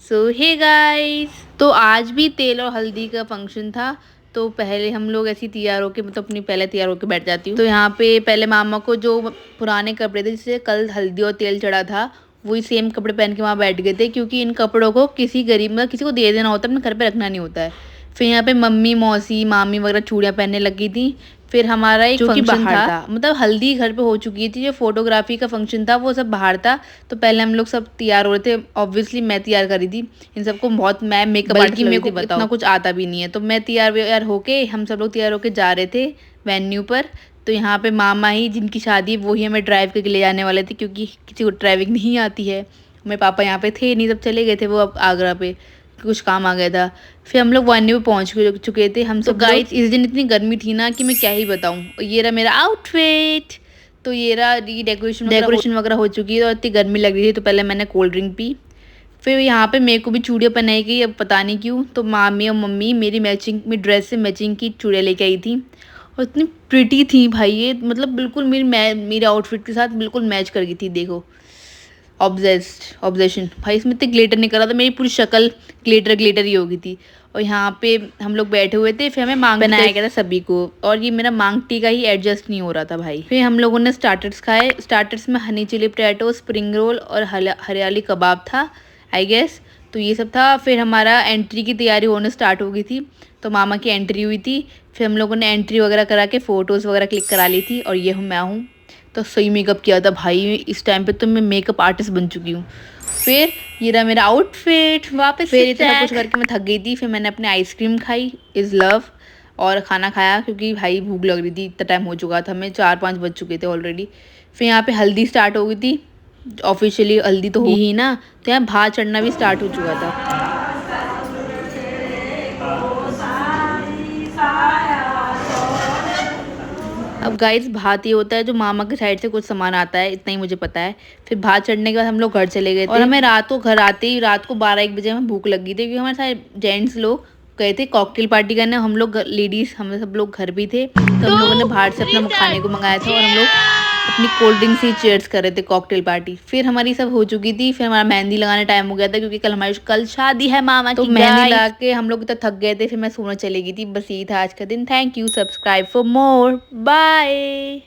सो hey guys, तो आज भी तेल और हल्दी का फंक्शन था। तो पहले हम लोग ऐसी तैयार होके मतलब अपनी पहले तैयार होके बैठ जाती हूँ। तो यहाँ पे पहले मामा को जो पुराने कपड़े थे जिससे कल हल्दी और तेल चढ़ा था वही सेम कपड़े पहन के वहाँ बैठ गए थे, क्योंकि इन कपड़ों को किसी गरीब मतलब किसी को दे देना होता है, अपने घर पे रखना नहीं होता है। फिर यहाँ पे मम्मी मौसी मामी वगैरह चूड़ियाँ पहनने लगी थी। फिर हमारा एक फंक्शन था, मतलब हल्दी घर पे हो चुकी थी, जो फोटोग्राफी का फंक्शन था वो सब बाहर था। तो पहले हम लोग सब तैयार हो रहे थे, ऑब्वियसली मैं तैयार करी थी। इन सबको बहुत मैं मेकअप आर्टिस्ट लग रही थी, इतना कुछ आता भी नहीं है। तो मैं तैयार होके हम सब लोग तैयार होके जा रहे थे वेन्यू पर। तो यहाँ पे मामा ही जिनकी शादी है वो ही हमें ड्राइव करके ले जाने वाले थे, क्योंकि किसी को ड्राइविंग नहीं आती है। मेरे पापा यहाँ पे थे नहीं, तब चले गए थे वो अब आगरा पे, कुछ काम आ गया था। फिर हम लोग वेन्यू पे पहुंच चुके थे हम सब। गाइस इस दिन इतनी गर्मी थी ना कि मैं क्या ही बताऊं। ये रहा मेरा आउटफिट। तो ये रहा, ये डेकोरेशन वगैरह हो चुकी है और इतनी गर्मी लग रही थी। तो पहले मैंने कोल्ड ड्रिंक पी। फिर यहाँ पे मेरे को भी चूड़ियाँ पहनाई गई, अब पता नहीं क्यों। तो मामी और मम्मी मेरी मैचिंग में ड्रेस से मैचिंग की चूड़ियाँ लेके आई थी और इतनी प्रिटी थी भाई, ये मतलब बिल्कुल मेरे आउटफिट के साथ बिल्कुल मैच कर गई थी। देखो, ऑब्जेशन भाई, इसमें इतने ग्लिटर नहीं करा था, मेरी पूरी शक्ल ग्लिटर ही हो गई थी। और यहाँ पे हम लोग बैठे हुए थे, फिर हमें मांग पहनाया गया था सभी को, और ये मेरा मांग टी का ही एडजस्ट नहीं हो रहा था भाई। फिर हम लोगों ने स्टार्टर्स खाए। स्टार्टर्स में honey chilli potato, spring roll और हरियाली कबाब था आई गेस। तो ये सब था। फिर हमारा एंट्री की तैयारी होने स्टार्ट हो गई थी। तो मामा की एंट्री हुई थी। फिर हम लोगों ने एंट्री वगैरह करा के फ़ोटोज़ वगैरह क्लिक करा ली थी। और ये मैं हूँ। तो सही मेकअप किया था भाई, इस टाइम पे तो मैं मेकअप आर्टिस्ट बन चुकी हूँ। फिर ये रहा मेरा आउटफिट वापस। फिर इतना कुछ करके मैं थक गई थी। फिर मैंने अपने आइसक्रीम खाई, इज़ लव, और खाना खाया क्योंकि भाई भूख लग रही थी, इतना टाइम हो चुका था, हमें 4-5 बज चुके थे ऑलरेडी। फिर यहाँ पे हल्दी स्टार्ट हो गई थी, ऑफिशियली हल्दी तो ही ना। तो यहाँ भात चढ़ना भी स्टार्ट हो चुका था। अब गाइस भात ये होता है जो मामा के साइड से कुछ सामान आता है, इतना ही मुझे पता है। फिर भात चढ़ने के बाद हम लोग घर चले गए थे। और हमें रात को घर आते ही रात को 12-1 बजे हमें भूख लगी थी, क्योंकि हमारे सारे जेंट्स लोग गए थे कॉकटेल पार्टी करने। हम लोग लेडीज हम सब लोग घर भी थे। तो हम लोगों ने बाहर से अपना खाने को मंगाया था और हम लोग अपनी कोल्ड ड्रिंक से चेयर्स कर रहे थे कॉकटेल पार्टी। फिर हमारी सब हो चुकी थी। फिर हमारा मेहंदी लगाने टाइम हो गया था, क्योंकि कल शादी है मामा की। तो मेहंदी लगा के हम लोग इतना थक गए थे, फिर मैं सोने चली गई थी। बस यही था आज का दिन। Thank you, subscribe for more, bye.